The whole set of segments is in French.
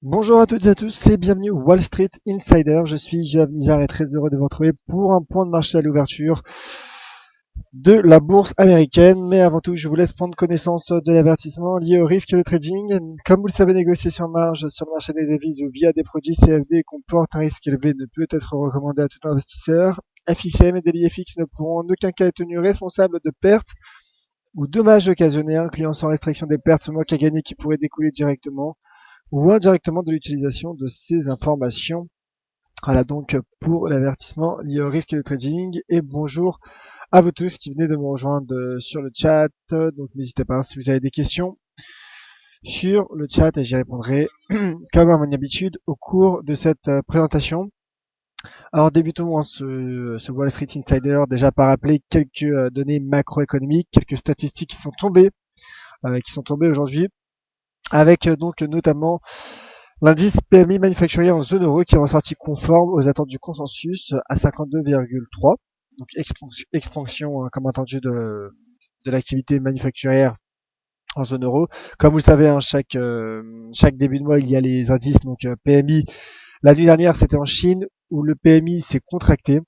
Bonjour à toutes et à tous et bienvenue au Wall Street Insider. Je suis Joab Nizar et très heureux de vous retrouver pour un point de marché à l'ouverture de la bourse américaine. Mais avant tout, je vous laisse prendre connaissance de l'avertissement lié au risque de trading. Comme vous le savez, négocier sur marge sur le marché des devises ou via des produits CFD comporte un risque élevé ne peut être recommandé à tout investisseur. FXM et DailyFX ne pourront en aucun cas être tenus responsables de pertes ou dommages occasionnés à un client sans restriction des pertes ou manque à gagner qui pourraient découler directement ou indirectement de l'utilisation de ces informations. Voilà donc pour l'avertissement lié au risque de trading. Et bonjour à vous tous qui venez de me rejoindre sur le chat. Donc n'hésitez pas si vous avez des questions sur le chat et j'y répondrai comme à mon habitude au cours de cette présentation. Alors débutons ce Wall Street Insider déjà par rappeler quelques données macroéconomiques, quelques statistiques qui sont tombées aujourd'hui, avec donc notamment l'indice PMI manufacturier en zone euro qui est ressorti conforme aux attentes du consensus à 52,3. Donc expansion comme entendu de l'activité manufacturière en zone euro. Comme vous le savez, chaque début de mois, il y a les indices. Donc PMI, la nuit dernière, c'était en Chine où le PMI s'est contracté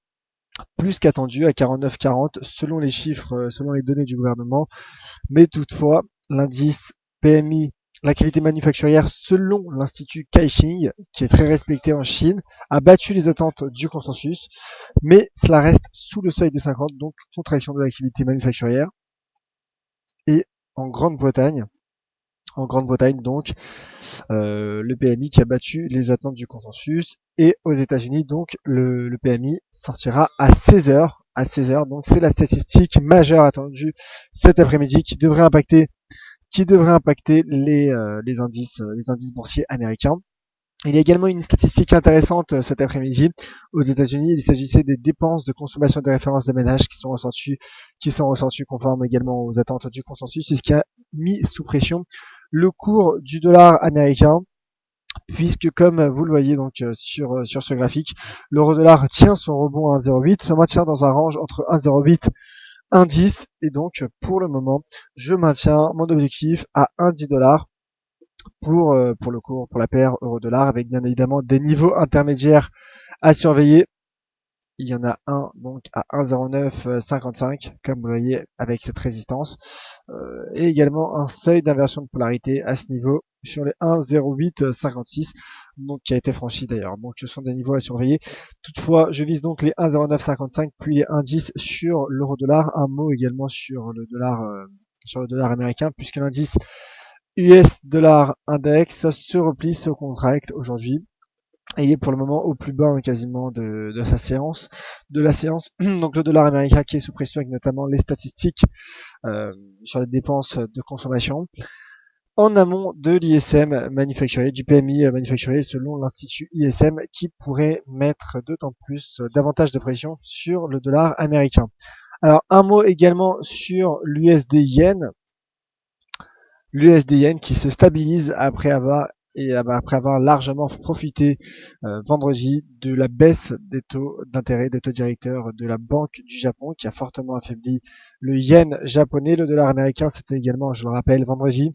plus qu'attendu à 49,40 selon les chiffres, selon les données du gouvernement. Mais toutefois, l'indice PMI, l'activité manufacturière selon l'Institut Caixin, qui est très respecté en Chine, a battu les attentes du consensus, mais cela reste sous le seuil des 50, donc contraction de l'activité manufacturière. Et en Grande-Bretagne, donc, le PMI qui a battu les attentes du consensus. Et aux États-Unis, donc, le PMI sortira à 16 heures. À 16 heures, donc c'est la statistique majeure attendue cet après-midi qui devrait impacter les indices boursiers américains. Il y a également une statistique intéressante cet après-midi. Aux États-Unis, il s'agissait des dépenses de consommation des références des ménages qui sont ressenties conformes également aux attentes du consensus, ce qui a mis sous pression le cours du dollar américain, puisque comme vous le voyez donc sur ce graphique, l'euro-dollar tient son rebond à 1,08, se maintient dans un range entre 1,08 1,10 et donc pour le moment, je maintiens mon objectif à 1,10 $ pour le cours, pour la paire euro-dollar, avec bien évidemment des niveaux intermédiaires à surveiller. Il y en a un donc à 1,0955 comme vous voyez avec cette résistance, et également un seuil d'inversion de polarité à ce niveau sur les 1,0856 donc qui a été franchi d'ailleurs. Donc ce sont des niveaux à surveiller. Toutefois, je vise donc les 1,0955 puis les 1,10 sur l'euro-dollar. Un mot également sur le dollar américain, puisque l'indice US dollar index se replie, se contracte aujourd'hui. Et il est pour le moment au plus bas quasiment de la séance. Donc le dollar américain qui est sous pression avec notamment les statistiques sur les dépenses de consommation en amont de l'ISM manufacturier, du PMI manufacturier selon l'institut ISM qui pourrait mettre d'autant plus davantage de pression sur le dollar américain. Alors un mot également sur l'USD yen. L'USD yen qui se stabilise après avoir largement profité vendredi de la baisse des taux d'intérêt, des taux directeurs de la Banque du Japon qui a fortement affaibli le yen japonais. Le dollar américain, c'était également, je le rappelle, vendredi,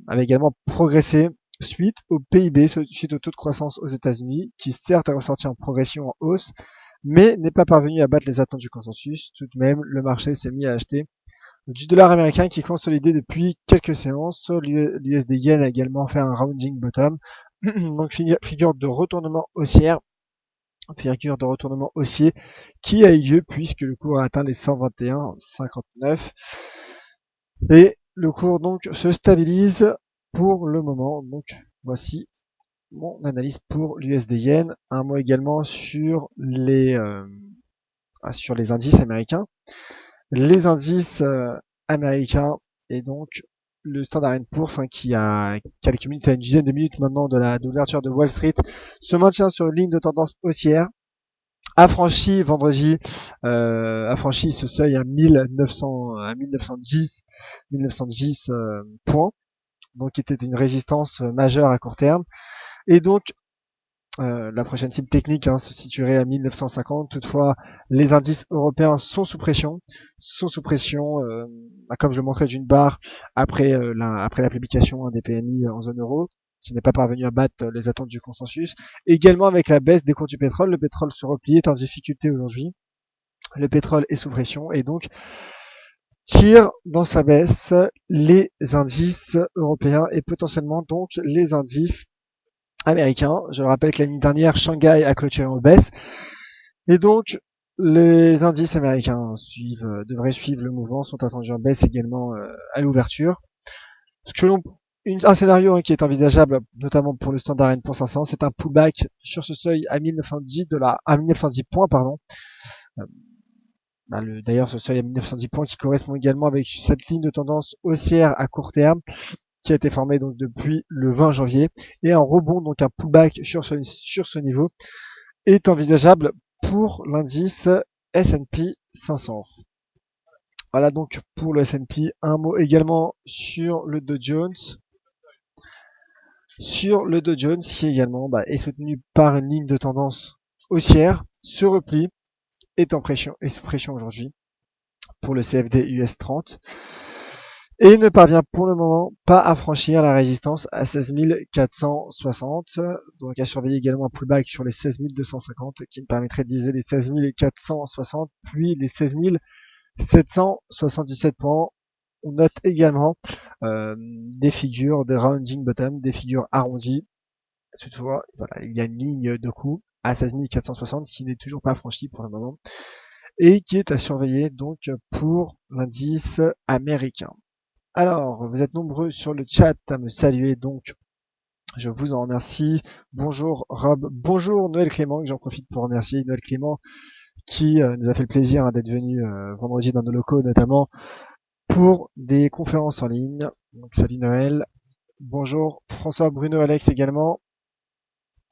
avait également progressé suite au PIB, suite au taux de croissance aux États-Unis, qui certes est ressorti en progression en hausse, mais n'est pas parvenu à battre les attentes du consensus. Tout de même, le marché s'est mis à acheter du dollar américain qui est consolidé depuis quelques séances. L'USD Yen a également fait un rounding bottom. Donc figure de retournement haussière, qui a eu lieu puisque le cours a atteint les 121,59 et le cours donc se stabilise pour le moment. Donc voici mon analyse pour l'USD Yen. Un mot également sur les indices américains. Les indices américains et donc le Standard & Poor's qui a quelques minutes, à une dizaine de minutes maintenant de l'ouverture de Wall Street, se maintient sur une ligne de tendance haussière, a franchi vendredi, ce seuil à 1910 points, donc qui était une résistance majeure à court terme. Et donc la prochaine cible technique se situerait à 1950. Toutefois, les indices européens sont sous pression, comme je le montrais d'une barre après la publication des PMI en zone euro. qui n'est pas parvenu à battre les attentes du consensus. Également avec la baisse des cours du pétrole, le pétrole se replie, est en difficulté aujourd'hui. Le pétrole est sous pression et donc tire dans sa baisse les indices européens et potentiellement donc les indices américains. Je le rappelle que l'année dernière, Shanghai a clôturé en baisse et donc les indices américains devraient suivre le mouvement, sont attendus en baisse également à l'ouverture. Selon un scénario qui est envisageable, notamment pour le Standard & Poor's 500, c'est un pullback sur ce seuil à 1910 points, pardon. D'ailleurs, ce seuil à 1910 points qui correspond également avec cette ligne de tendance haussière à court terme qui a été formée donc depuis le 20 janvier et un rebond, donc un pullback sur ce niveau est envisageable pour l'indice S&P 500. Voilà donc pour le S&P. Un mot également sur le Dow Jones. Sur le Dow Jones qui également est soutenu par une ligne de tendance haussière, se replie, est sous pression aujourd'hui pour le CFD US 30 et ne parvient pour le moment pas à franchir la résistance à 16 460. Donc à surveiller également un pullback sur les 16 250 qui me permettrait de viser les 16 460 puis les 16 777 points. On note également des figures de rounding bottom, des figures arrondies. Toutefois, voilà, il y a une ligne de coup à 16 460 qui n'est toujours pas franchie pour le moment et qui est à surveiller donc pour l'indice américain. Alors, vous êtes nombreux sur le chat à me saluer, donc je vous en remercie. Bonjour Rob, bonjour Noël Clément, que j'en profite pour remercier Noël Clément qui nous a fait le plaisir d'être venu vendredi dans nos locaux notamment pour des conférences en ligne. Donc salut Noël. Bonjour François, Bruno, Alex également.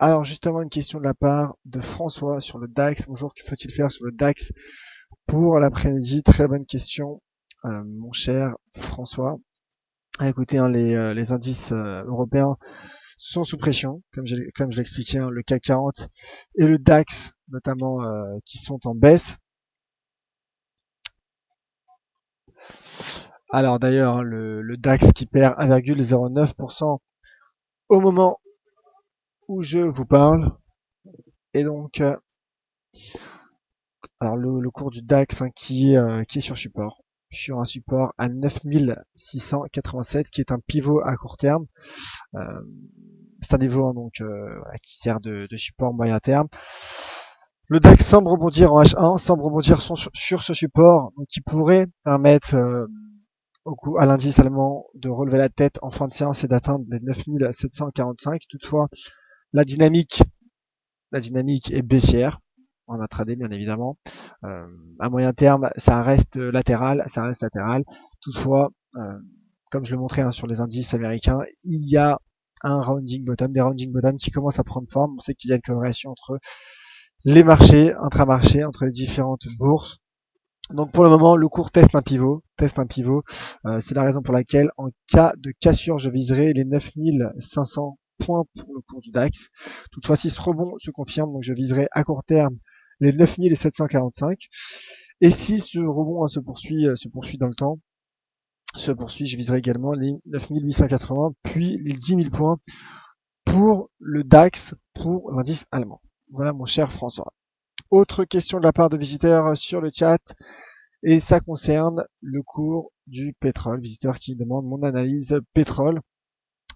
Alors justement une question de la part de François sur le DAX. Bonjour, que faut-il faire sur le DAX pour l'après-midi? Très bonne question, mon cher François. Écoutez, les indices européens sont sous pression, comme je l'expliquais, le CAC 40 et le DAX notamment qui sont en baisse. Alors d'ailleurs, le DAX qui perd 1,09% au moment où je vous parle. Et donc, alors le cours du DAX qui est sur support. Sur un support à 9687 qui est un pivot à court terme. C'est un niveau qui sert de support moyen terme. Le DAX semble rebondir en H1, semble rebondir sur ce support, donc qui pourrait permettre à l'indice allemand de relever la tête en fin de séance et d'atteindre les 9745. Toutefois, la dynamique est baissière en intraday bien évidemment. À moyen terme, ça reste latéral. Toutefois, comme je le montrais sur les indices américains, il y a des rounding bottom qui commencent à prendre forme. On sait qu'il y a une corrélation entre les marchés, intramarchés, entre les différentes bourses. Donc pour le moment, le cours teste un pivot. C'est la raison pour laquelle, en cas de cassure, je viserai les 9500 points pour le cours du DAX. Toutefois, si ce rebond se confirme, donc je viserai à court terme les 9745. Et si ce rebond se poursuit dans le temps, je viserai également les 9880, puis les 10 000 points pour le DAX, pour l'indice allemand. Voilà mon cher François. Autre question de la part de visiteurs sur le chat, et ça concerne le cours du pétrole. Visiteur qui demande mon analyse pétrole.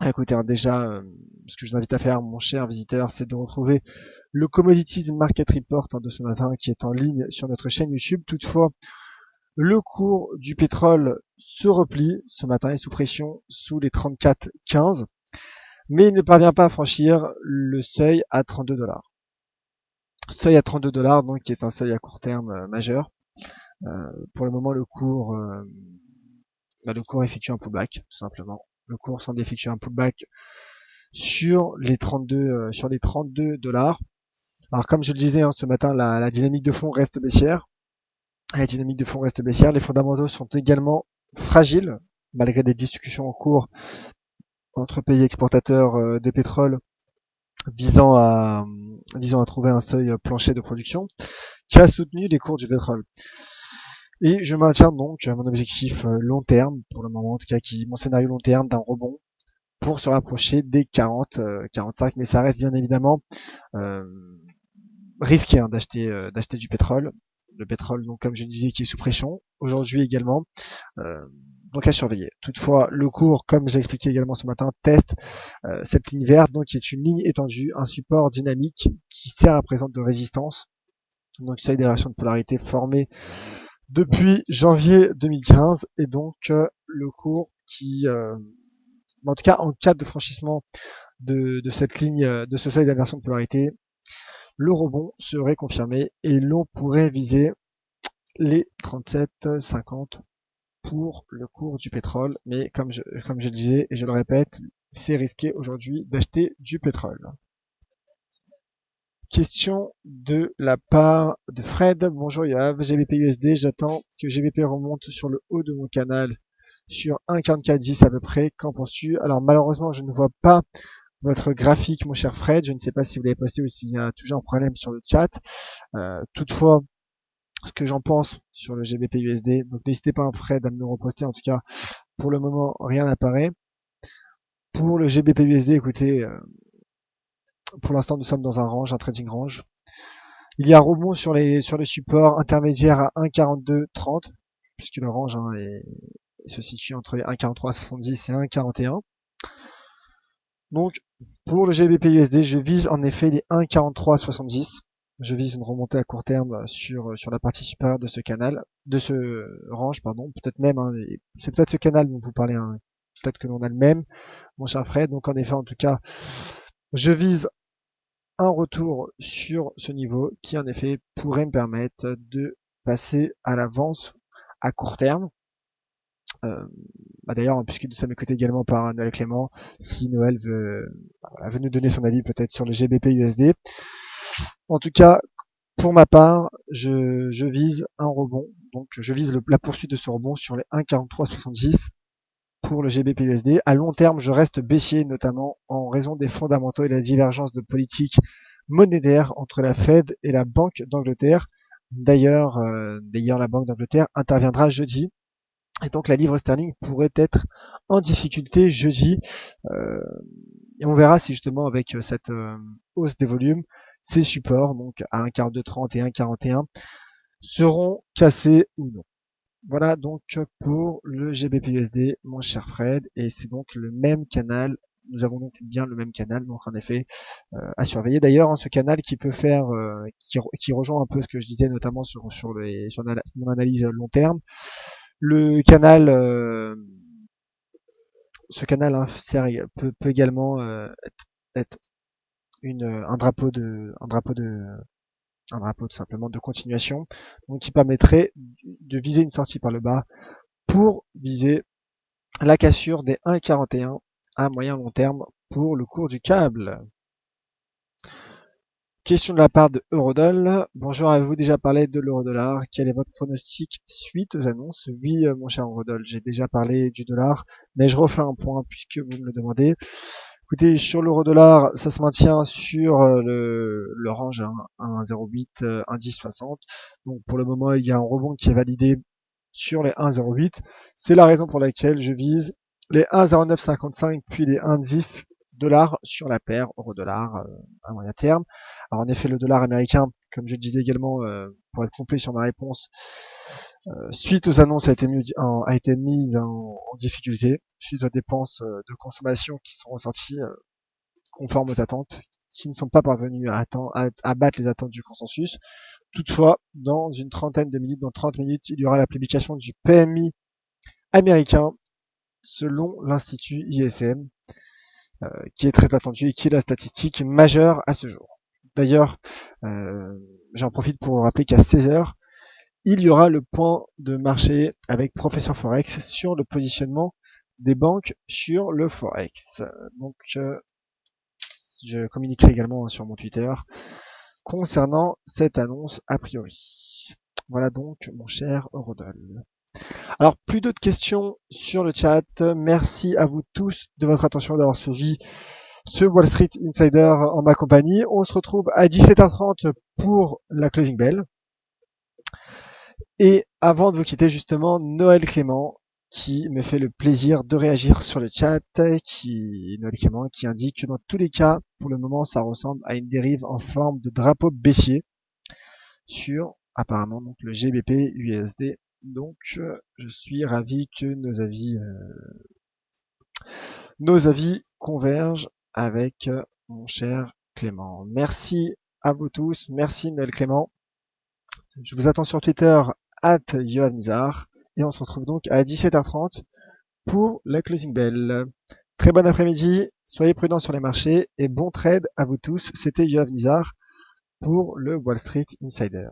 Écoutez, déjà, ce que je vous invite à faire, mon cher visiteur, c'est de retrouver le Commodities Market Report de ce matin qui est en ligne sur notre chaîne YouTube. Toutefois, le cours du pétrole se replie ce matin, est sous pression sous les 34,15, mais il ne parvient pas à franchir le seuil à 32 $. Seuil à 32 $, donc qui est un seuil à court terme majeur. Pour le moment, le cours effectue un pullback, tout simplement. Le cours semble effectuer un pullback sur les 32 $. Alors comme je le disais ce matin, la dynamique de fond reste baissière. Les fondamentaux sont également fragiles, malgré des discussions en cours entre pays exportateurs de pétrole visant à trouver un seuil plancher de production qui a soutenu les cours du pétrole. Et je maintiens donc mon objectif long terme, pour le moment en tout cas, mon scénario long terme d'un rebond pour se rapprocher des 40, 45, mais ça reste bien évidemment euh, risqué d'acheter du pétrole. Le pétrole, donc comme je disais, qui est sous pression aujourd'hui également. Euh, donc à surveiller. Toutefois, le cours, comme j'ai expliqué également ce matin, teste cette ligne verte, donc qui est une ligne étendue, un support dynamique qui sert à présent de résistance. Donc seuil d'élévation de polarité formé depuis janvier 2015 et donc le cours qui, en tout cas en cas de franchissement de cette ligne, de ce seuil d'inversion de polarité, le rebond serait confirmé et l'on pourrait viser les 37,50 pour le cours du pétrole. Mais comme je disais et je le répète, c'est risqué aujourd'hui d'acheter du pétrole. Question de la part de Fred. Bonjour Yoav, GBP USD, j'attends que GBP remonte sur le haut de mon canal sur 1,4410 à peu près. Qu'en penses-tu? Alors malheureusement, je ne vois pas votre graphique, mon cher Fred. Je ne sais pas si vous l'avez posté ou s'il y a toujours un problème sur le chat. Toutefois, ce que j'en pense sur le GBP USD, donc n'hésitez pas, Fred, à me le reposter. En tout cas, pour le moment, rien n'apparaît. Pour le GBP USD, écoutez, pour l'instant, nous sommes dans un range, un trading range. Il y a rebond sur les supports intermédiaires à 1,4230, puisque le range se situe entre les 1,4370 et 1,41. Donc, pour le GBP USD, je vise en effet les 1,4370. Je vise une remontée à court terme sur la partie supérieure de ce canal, de ce range, pardon. Peut-être même, c'est peut-être ce canal dont vous parlez, hein. Peut-être que l'on a le même, mon cher Fred. Donc, en effet, en tout cas, je vise un retour sur ce niveau qui en effet pourrait me permettre de passer à l'avance à court terme. D'ailleurs, puisque nous sommes écoutés également par Noël Clément, si Noël veut nous donner son avis peut-être sur le GBP USD. En tout cas, pour ma part, je vise un rebond. Donc je vise la poursuite de ce rebond sur les 1,4370 pour le GBP USD. À long terme, je reste baissier, notamment en raison des fondamentaux et de la divergence de politique monétaire entre la Fed et la Banque d'Angleterre. D'ailleurs, la Banque d'Angleterre interviendra jeudi. Et donc la livre sterling pourrait être en difficulté jeudi. Et on verra si justement avec cette hausse des volumes, ces supports, donc à 1,4230 et 1,41, seront cassés ou non. Voilà donc pour le GBP USD, mon cher Fred, et c'est donc le même canal. Nous avons donc bien le même canal, donc en effet à surveiller. D'ailleurs, hein, ce canal qui peut faire, qui rejoint un peu ce que je disais, notamment sur mon analyse long terme. Le canal, ce canal hein, peut également être un drapeau tout simplement de continuation, donc qui permettrait de viser une sortie par le bas pour viser la cassure des 1,41 à moyen long terme pour le cours du câble. Question de la part de Eurodoll. Bonjour, avez-vous déjà parlé de l'euro-dollar? Quel est votre pronostic suite aux annonces? Oui, mon cher Eurodoll, j'ai déjà parlé du dollar, mais je refais un point puisque vous me le demandez. Écoutez, sur l'euro-dollar, ça se maintient sur le range 1,08, 1,1060. Donc pour le moment, il y a un rebond qui est validé sur les 1,08. C'est la raison pour laquelle je vise les 1,0955 puis les 1,10 dollars sur la paire euro-dollar à moyen terme. Alors en effet, le dollar américain, comme je le disais également, pour être complet sur ma réponse, suite aux annonces a été mise en difficulté suite aux dépenses de consommation qui sont ressorties conformes aux attentes, qui ne sont pas parvenues à battre les attentes du consensus. Toutefois, dans une trentaine de minutes, dans 30 minutes, il y aura la publication du PMI américain selon l'Institut ISM, qui est très attendu et qui est la statistique majeure à ce jour. D'ailleurs, j'en profite pour vous rappeler qu'à 16h, il y aura le point de marché avec Professeur Forex sur le positionnement des banques sur le Forex. Donc, je communiquerai également sur mon Twitter concernant cette annonce a priori. Voilà donc, mon cher Eurodoll. Alors, plus d'autres questions sur le chat. Merci à vous tous de votre attention d'avoir suivi ce Wall Street Insider en ma compagnie. On se retrouve à 17h30 pour la closing bell. Et avant de vous quitter, justement, Noël Clément qui me fait le plaisir de réagir sur le chat, Noël Clément, qui indique que dans tous les cas, pour le moment, ça ressemble à une dérive en forme de drapeau baissier sur apparemment donc le GBP USD. Donc je suis ravi que nos avis convergent avec mon cher Clément. Merci à vous tous, merci Noël Clément. Je vous attends sur Twitter @YohavNizar et on se retrouve donc à 17h30 pour la closing bell. Très bon après-midi, soyez prudents sur les marchés et bon trade à vous tous. C'était Yoav Nizar pour le Wall Street Insider.